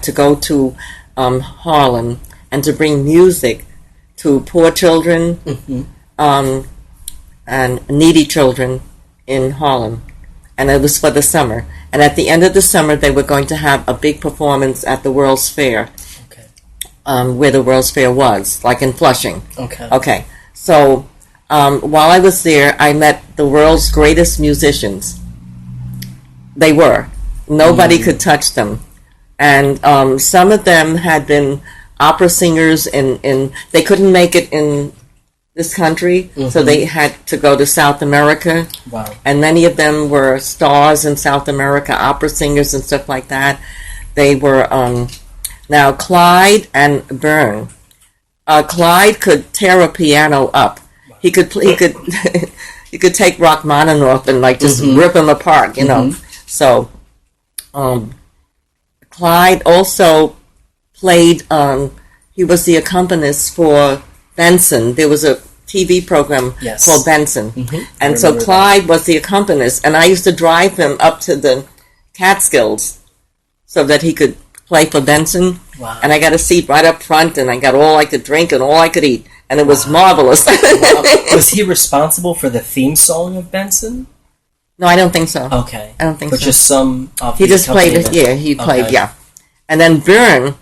to go to Harlem and to bring music to poor children and needy children in Harlem. And it was for the summer. And at the end of the summer, they were going to have a big performance at the World's Fair, where the World's Fair was, like in Flushing. Okay. So while I was there, I met the world's greatest musicians. They were. Nobody could touch them. And some of them had been opera singers in they couldn't make it in this country, so they had to go to South America. Wow. And many of them were stars in South America, opera singers and stuff like that. They were, now Clyde and Byrne. Clyde could tear a piano up. He could he could take Rachmaninoff and like just rip him apart, you know. So, Clyde also played, he was the accompanist for Benson. There was a TV program called Benson. And so Clyde was the accompanist, and I used to drive him up to the Catskills so that he could play for Benson. Wow. And I got a seat right up front, and I got all I could drink and all I could eat, and it was marvelous. Was he responsible for the theme song of Benson? No, I don't think so. Okay. I don't think so. But just some of He just played it. Yeah, he played, And then Byrne,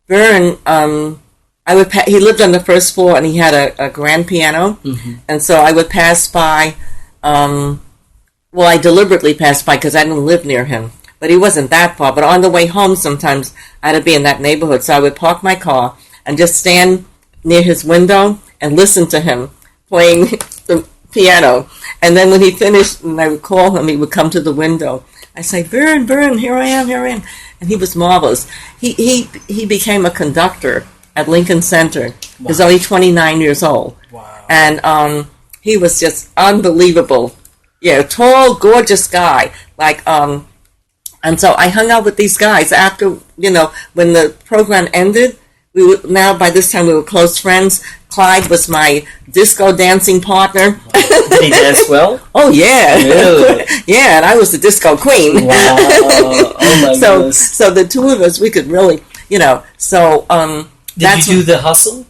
he lived on the first floor, and he had a grand piano, and so I would pass by. I deliberately passed by because I didn't live near him, but he wasn't that far. But on the way home, sometimes I had to be in that neighborhood, so I would park my car and just stand near his window and listen to him playing the piano. And then when he finished, and I would call him, he would come to the window. I say, Byrne, here I am. And he was marvelous. He became a conductor at Lincoln Center. He was only 29 years old. Wow. And he was just unbelievable. Yeah, tall, gorgeous guy. And so I hung out with these guys after, when the program ended. By this time we were close friends. Clyde was my disco dancing partner. Did he dance well? Oh, yeah. Really? Yeah, and I was the disco queen. Wow. Oh, my goodness. So the two of us, we could really, so... Did you do the hustle?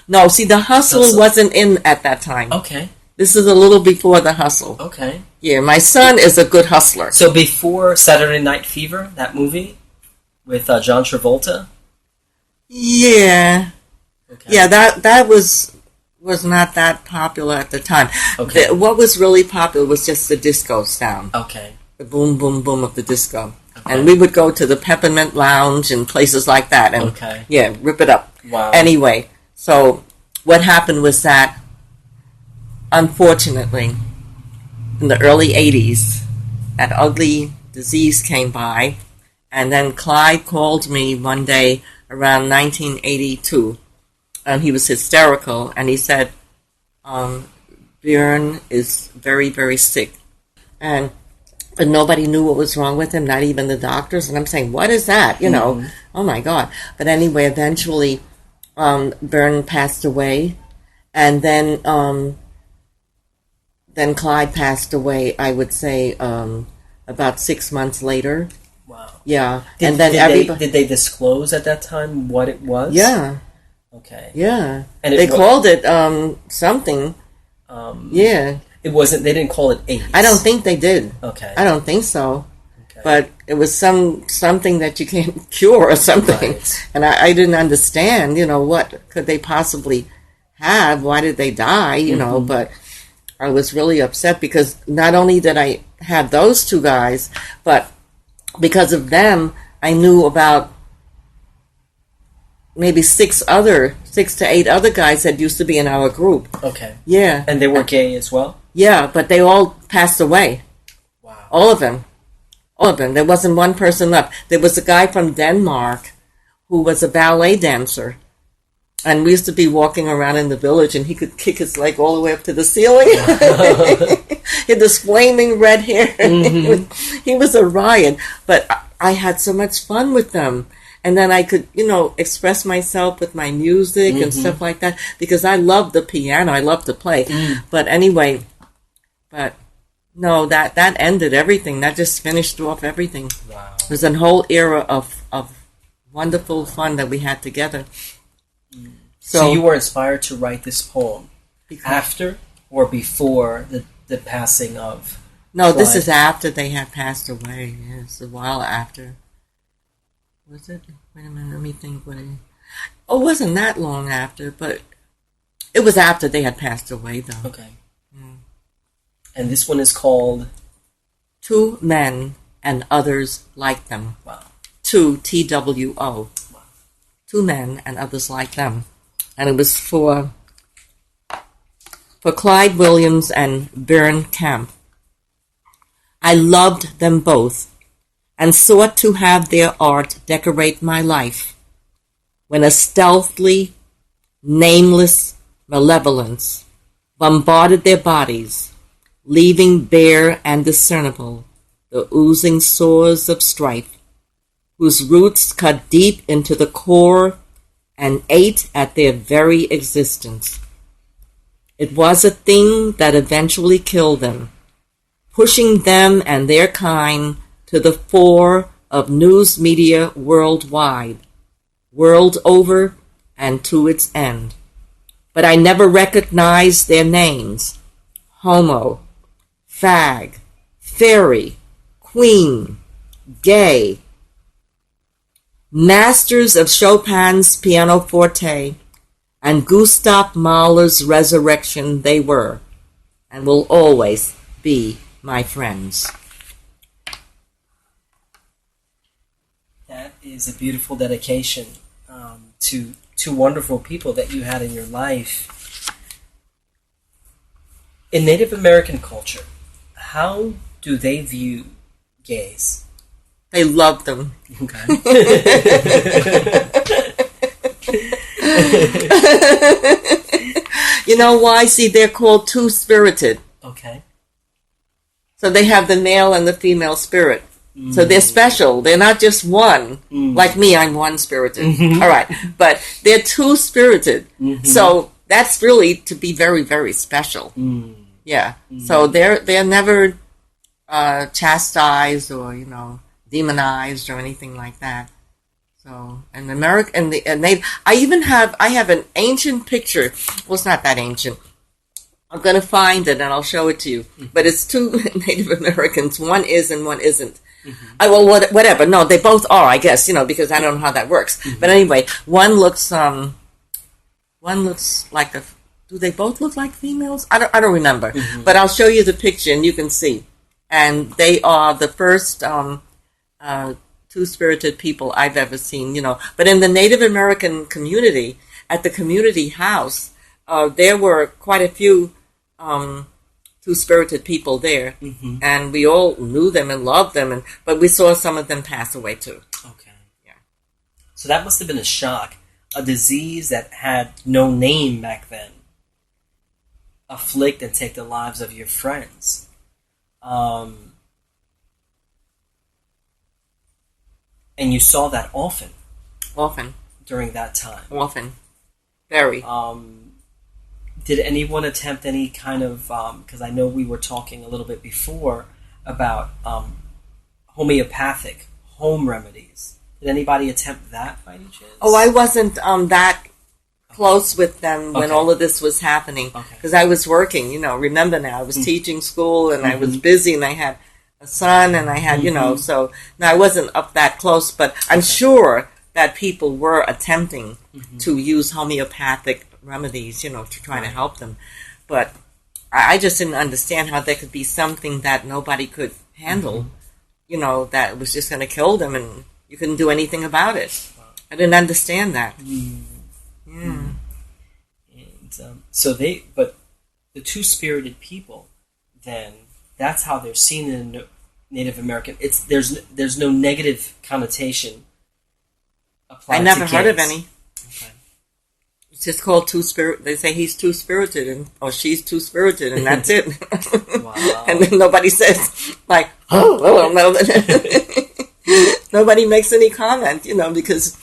No, see, the hustle wasn't in at that time. Okay. This is a little before the hustle. Okay. Yeah, my son is a good hustler. So before Saturday Night Fever, that movie with John Travolta? Yeah. Okay. Yeah, that was not that popular at the time. Okay. What was really popular was just the disco sound. Okay. The boom, boom, boom of the disco. Okay. And we would go to the Peppermint Lounge and places like that and, rip it up. Wow. Anyway, so what happened was that, unfortunately, in the early 80s, that ugly disease came by, and then Clyde called me one day around 1982, and he was hysterical, and he said, Bjorn is very, very sick. But nobody knew what was wrong with him, not even the doctors. And I'm saying, what is that? Oh my God. But anyway, eventually, Byrne passed away. And then Clyde passed away, I would say, about 6 months later. Wow. Yeah. Did they disclose at that time what it was? Yeah. Okay. Yeah. And they called it something. Yeah. It wasn't. They didn't call it AIDS. I don't think they did. Okay. I don't think so. Okay. But it was something that you can't cure or something. Right. And I didn't understand, what could they possibly have? Why did they die? But I was really upset because not only did I have those two guys, but because of them, I knew about maybe 6 to 8 other guys that used to be in our group. Okay. Yeah. And they were gay as well? Yeah, but they all passed away. Wow. All of them. There wasn't one person left. There was a guy from Denmark who was a ballet dancer. And we used to be walking around in the village, and he could kick his leg all the way up to the ceiling. He had this flaming red hair. He was a riot. But I had so much fun with them. And then I could, express myself with my music and stuff like that. Because I love the piano. I love to play. But anyway, no, that ended everything. That just finished off everything. Wow. was a whole era of wonderful fun that we had together. So you were inspired to write this poem after or before the passing of... No, this is after they had passed away. Yes, a while after. Was it? Wait a minute, let me think. It wasn't that long after, but it was after they had passed away, though. Okay. And this one is called... Two Men and Others Like Them. Wow. Two, TWO. Wow. Two Men and Others Like Them. And it was for Clyde Williams and Byrne Camp. I loved them both and sought to have their art decorate my life when a stealthily, nameless malevolence bombarded their bodies, leaving bare and discernible the oozing sores of strife, whose roots cut deep into the core and ate at their very existence. It was a thing that eventually killed them, pushing them and their kind to the fore of news media worldwide, world over and to its end. But I never recognized their names: homo, fag, fairy, queen, gay. Masters of Chopin's pianoforte and Gustav Mahler's resurrection they were, and will always be my friends. That is a beautiful dedication to two wonderful people that you had in your life. In Native American culture, how do they view gays? They love them. Okay. You know why? See, they're called two-spirited. Okay. So they have the male and the female spirit. So they're special. They're not just one. Like me, I'm one-spirited. All right. But they're two-spirited. So that's really to be very, very special. Yeah. So they're never chastised or, demonized or anything like that. So, and I have an ancient picture. Well, it's not that ancient. I'm going to find it and I'll show it to you. But it's two Native Americans. One is and one isn't. Whatever. No, they both are, I guess, because I don't know how that works. But anyway, one looks like do they both look like females? I don't remember. But I'll show you the picture and you can see. And they are the first two-spirited people I've ever seen, But in the Native American community, at the community house, there were quite a few two-spirited people there. And we all knew them and loved them, but we saw some of them pass away too. Okay. Yeah. So that must have been a shock. A disease that had no name back then afflict and take the lives of your friends. And you saw that often. Often. During that time. Often. Very. Did anyone attempt any kind of, because I know we were talking a little bit before about homeopathic home remedies. Did anybody attempt that by any chance? Oh, I wasn't that close with them when all of this was happening. Because I was working, remember now, I was teaching school and I was busy and I had a son and I had, so no, I wasn't up that close, but I'm sure that people were attempting to use homeopathic remedies, to try to help them. But I just didn't understand how there could be something that nobody could handle, that was just going to kill them and you couldn't do anything about it. I didn't understand that. Yeah. And but the two-spirited people, then, that's how they're seen in Native American. There's no negative connotation applied to gays. I never heard of any. Okay. It's just called two-spirit. They say he's two-spirited or she's two-spirited, and that's it. Wow. And then nobody says, no. Nobody makes any comment, because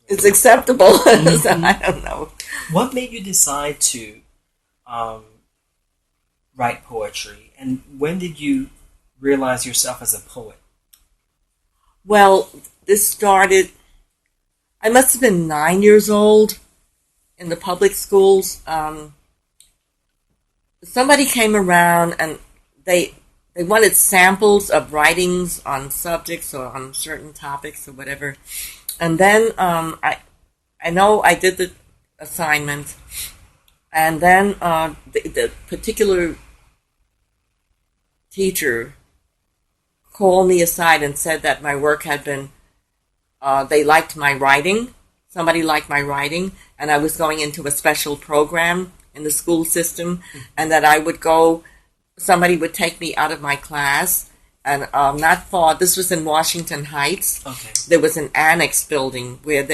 it's acceptable. So I don't know. What made you decide to write poetry, and when did you realize yourself as a poet? Well, this started, I must have been 9 years old in the public schools. Somebody came around and they wanted samples of writings on subjects or on certain topics or whatever. And then I know I did the assignment, and then the particular teacher called me aside and said that my work had been, they liked my writing. Somebody liked my writing, and I was going into a special program in the school system, and that I would go, somebody would take me out of my class, and not far, this was in Washington Heights. Okay. There was an annex building where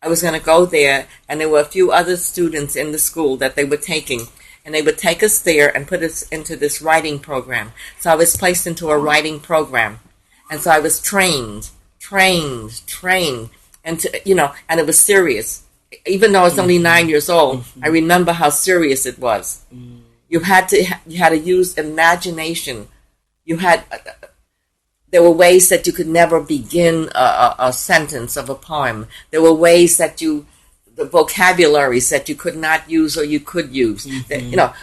I was going to go there, and there were a few other students in the school that they were taking, and they would take us there and put us into this writing program. So I was placed into a writing program, and so I was trained, and and it was serious. Even though I was only 9 years old, I remember how serious it was. You had to use imagination. There were ways that you could never begin a sentence of a poem. There were ways that the vocabularies that you could not use or you could use.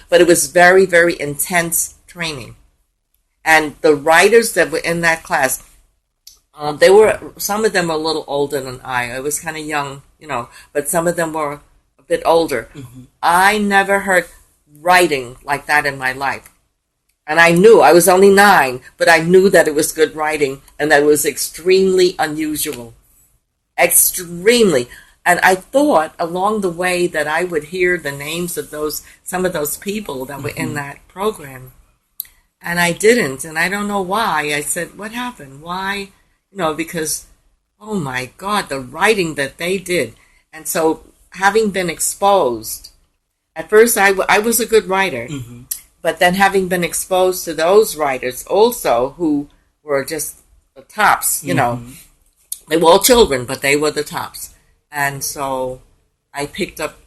But it was very, very intense training. And the writers that were in that class, some of them were a little older than I was kind of young, but some of them were a bit older. I never heard writing like that in my life. And I knew, I was only 9, but I knew that it was good writing and that it was extremely unusual. Extremely. And I thought along the way that I would hear the names of some of those people that were in that program. And I didn't, and I don't know why. I said, what happened? Why? Because, oh my God, the writing that they did. And so, having been exposed, at first I was a good writer, but then having been exposed to those writers also who were just the tops, they were all children, but they were the tops. And so I picked up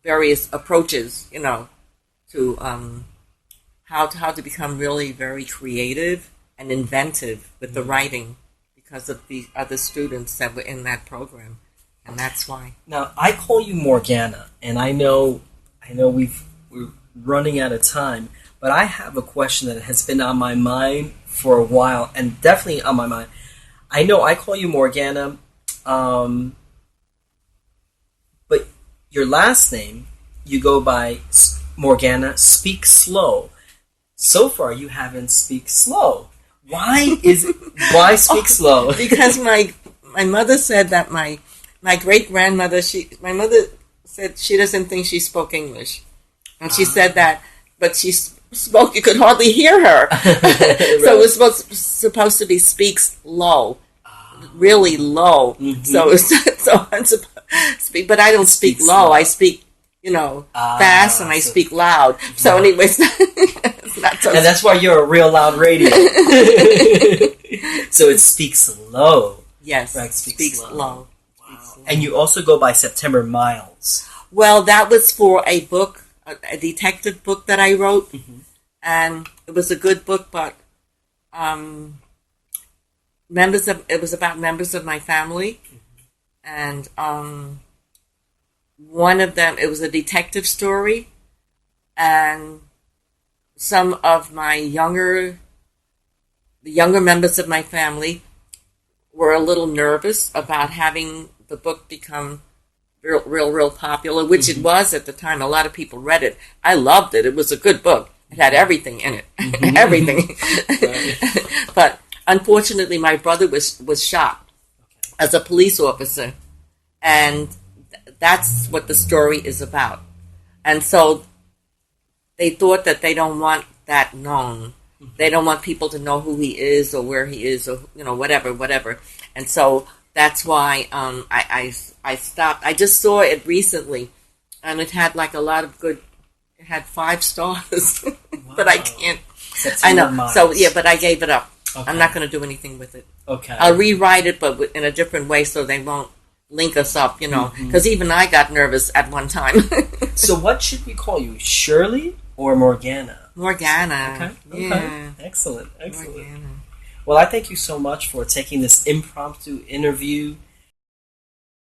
various approaches, to how to become really very creative and inventive with the writing, because of the other students that were in that program, and that's why. Now, I call you Morgana, and I know we're running out of time, but I have a question that has been on my mind for a while, and definitely on my mind. I know I call you Morgana, but your last name, you go by Morgana Speakslow. So far, you haven't speak slow. Why speak slow? Because my mother said that my great-grandmother, my mother said she doesn't think she spoke English. And she said that, but she spoke, you could hardly hear her. Right. So it was supposed to be speaks low, really low. So I'm supposed to speak, but I don't speak low. Slow. I speak, fast, and I speak loud. So anyways, it's not so. And that's why you're a real loud radio. So it speaks low. Yes, right, speaks low. Wow. And you also go by September Miles. Well, that was for a book, a detective book that I wrote, and it was a good book, but it was about members of my family, and one of them, it was a detective story, and some of the younger members of my family were a little nervous about having the book become real popular, which it was at the time. A lot of people read it. I loved it. It was a good book. It had everything in it. Everything. But unfortunately, my brother was shot as a police officer, and that's what the story is about. And so they thought that they don't want that known. They don't want people to know who he is or where he is or whatever. And so that's why I stopped. I just saw it recently, and it had like a lot of good. It had 5 stars, wow. But I can't. I know. Miles. So yeah, but I gave it up. Okay. I'm not going to do anything with it. Okay. I'll rewrite it, but in a different way, so they won't link us up. Because even I got nervous at one time. So what should we call you, Shirley or Morgana? Morgana. Okay. Yeah. Excellent. Morgana. Well, I thank you so much for taking this impromptu interview